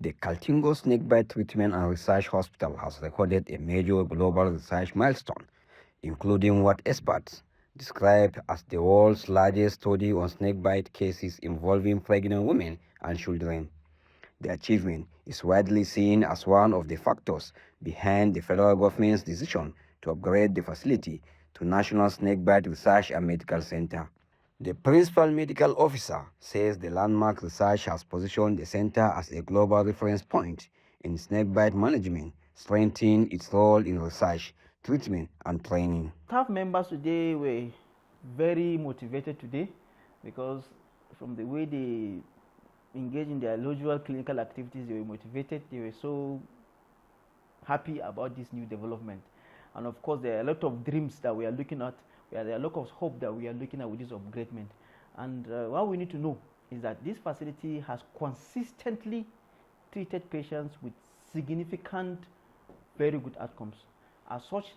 The Kaltungo Snakebite Treatment and Research Hospital has recorded a major global research milestone, including what experts describe as the world's largest study on snakebite cases involving pregnant women and children. The achievement is widely seen as one of the factors behind the federal government's decision to upgrade the facility to National Snakebite Research and Medical Center. The principal medical officer says the landmark research has positioned the center as a global reference point in snakebite management, strengthening its role in research, treatment, and training. Staff members today were very motivated today because from the way they engage in their usual clinical activities, they were motivated, they were so happy about this new development. And of course, there are a lot of dreams that we are looking at, there are a lot of hope that we are looking at with this upgradement. And what we need to know is that this facility has consistently treated patients with significant, very good outcomes. As such,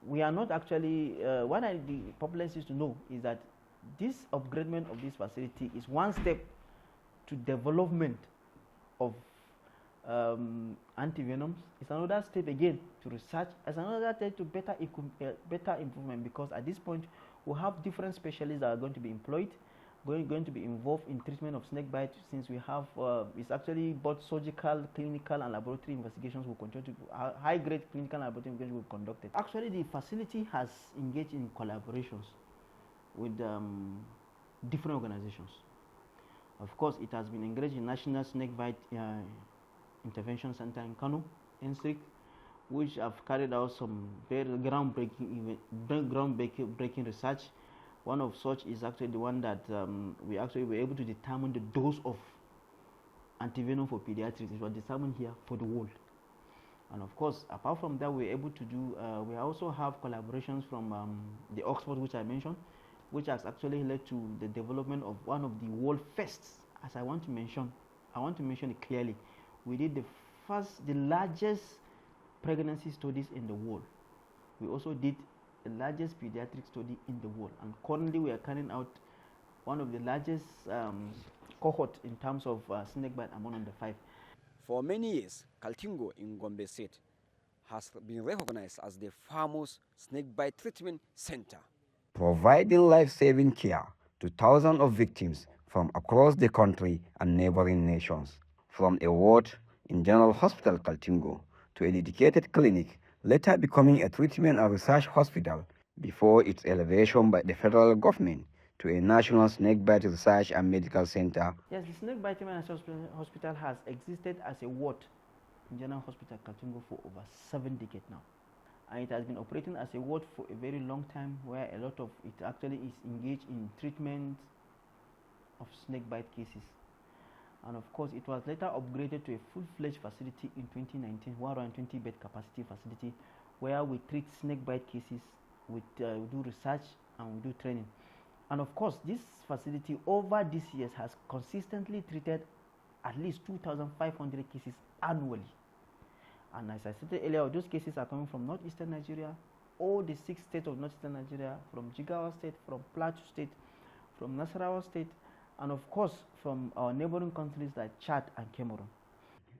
we are not actually, what the populace needs to know is that this upgradement of this facility is one step to development of antivenoms. It's another step again to research. It's another step to better improvement, because at this point we have different specialists that are going to be employed, going to be involved in treatment of snake bite, since we have it's actually both surgical, clinical, and laboratory investigations will continue to high-grade clinical and laboratory investigations will be conducted. Actually, the facility has engaged in collaborations with different organizations. Of course, it has been engaged in National Snakebite Intervention Center in Kano, NSIC, which have carried out some very groundbreaking research. One of such is actually the one that we actually were able to determine the dose of antivenom for pediatrics. It was determined here for the world. And of course, apart from that, we're able to do, we also have collaborations from the Oxford, which I mentioned, which has actually led to the development of one of the world firsts. As I want to mention it clearly. We did the largest pregnancy studies in the world. We also did the largest pediatric study in the world, and currently we are carrying out one of the largest cohort in terms of snakebite among under 5. For many years, Kaltungo in Gombe State has been recognized as the famous snakebite treatment center, providing life-saving care to thousands of victims from across the country and neighboring nations. From a ward in General Hospital Kaltungo to a dedicated clinic, later becoming a treatment and research hospital before its elevation by the federal government to a national snakebite research and medical center. Yes, the snakebite treatment and research hospital has existed as a ward in General Hospital Kaltungo for over 7 decades now. And it has been operating as a ward for a very long time, where a lot of it actually is engaged in treatment of snakebite cases. And of course, it was later upgraded to a full-fledged facility in 2019, 120-bed capacity facility, where we treat snakebite cases, we do research, and we do training. And of course, this facility over these years has consistently treated at least 2,500 cases annually. And as I said earlier, those cases are coming from northeastern Nigeria, all the 6 states of northeastern Nigeria, from Jigawa State, from Plateau State, from Nasarawa State, and of course from our neighboring countries like Chad and Cameroon.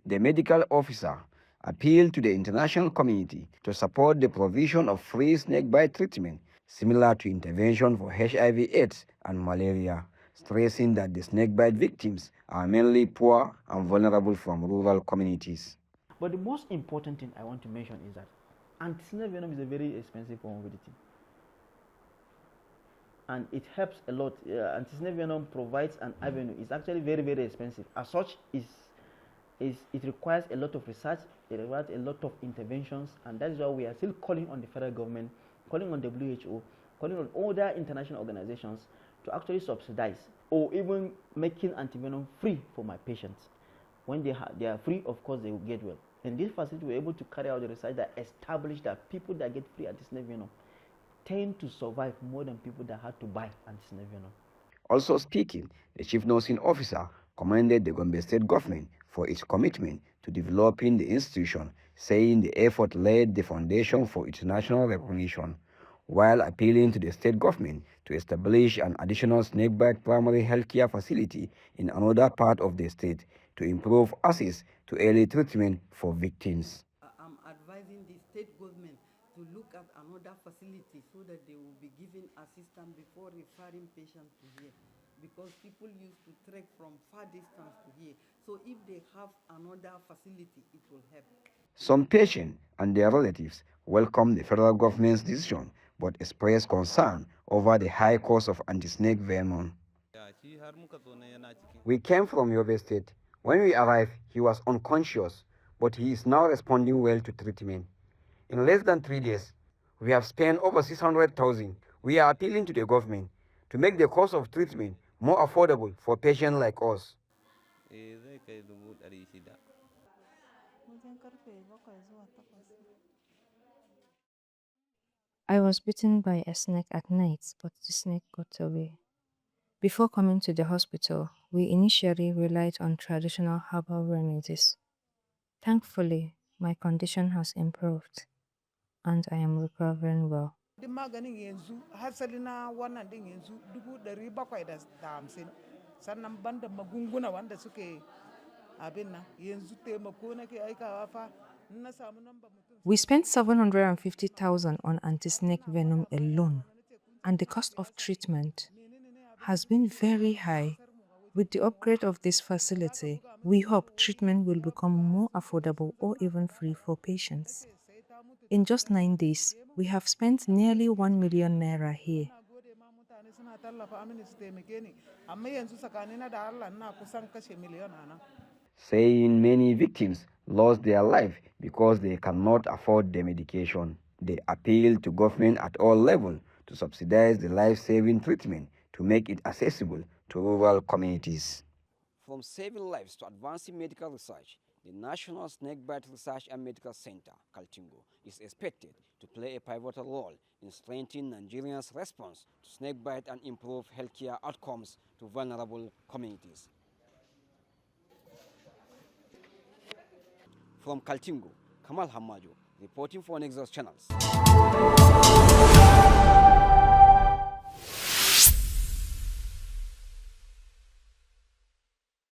The medical officer appealed to the international community to support the provision of free snakebite treatment similar to intervention for HIV/AIDS and malaria, stressing that the snakebite victims are mainly poor and vulnerable from rural communities. But the most important thing I want to mention is that anti-snake venom is a very expensive comorbidity. And it helps a lot. Anti-snake venom provides an avenue. It's actually very, very expensive. As such, it requires a lot of research, it requires a lot of interventions, and that is why we are still calling on the federal government, calling on WHO, calling on other international organizations to actually subsidize or even making antivenom free for my patients. When they are free, of course, they will get well. In this facility, we're able to carry out the research that established that people that get free anti-snake venom tend to survive more than people that had to buy anti-snake venom. Also speaking, the chief nursing officer commended the Gombe State government for its commitment to developing the institution, saying the effort laid the foundation for its national recognition, while appealing to the state government to establish an additional snakebite primary healthcare facility in another part of the state, to improve access to early treatment for victims. I'm advising the state government to look at another facility so that they will be giving assistance before referring patients to here, because people used to trek from far distance to here. So if they have another facility, it will help. Some patients and their relatives welcome the federal government's decision but express concern over the high cost of anti-snake venom. We came from Yobe State. When we arrived, he was unconscious, but he is now responding well to treatment. In less than 3 days, we have spent over 600,000. We are appealing to the government to make the cost of treatment more affordable for patients like us. I was bitten by a snake at night, but the snake got away. Before coming to the hospital, we initially relied on traditional herbal remedies. Thankfully, my condition has improved and I am recovering well. Duk maganin yanzu hasali na wannan din yanzu 750 sannan banda magunguna wanda suke abin nan yanzu taimako nake aikawa fa na samu namba mutum. We spent 750,000 on anti-snake venom alone, and the cost of treatment has been very high. With the upgrade of this facility, we hope treatment will become more affordable or even free for patients. In just 9 days, we have spent nearly 1 million naira here. Saying many victims lost their life because they cannot afford the medication. They appeal to government at all levels to subsidize the life-saving treatment to make it accessible to rural communities. From saving lives to advancing medical research, the National Snakebite Research and Medical Center, Kaltungo, is expected to play a pivotal role in strengthening Nigerians' response to snakebite and improve healthcare outcomes to vulnerable communities. From Kaltungo, Kamal Hamajo, reporting for Nexus Channels.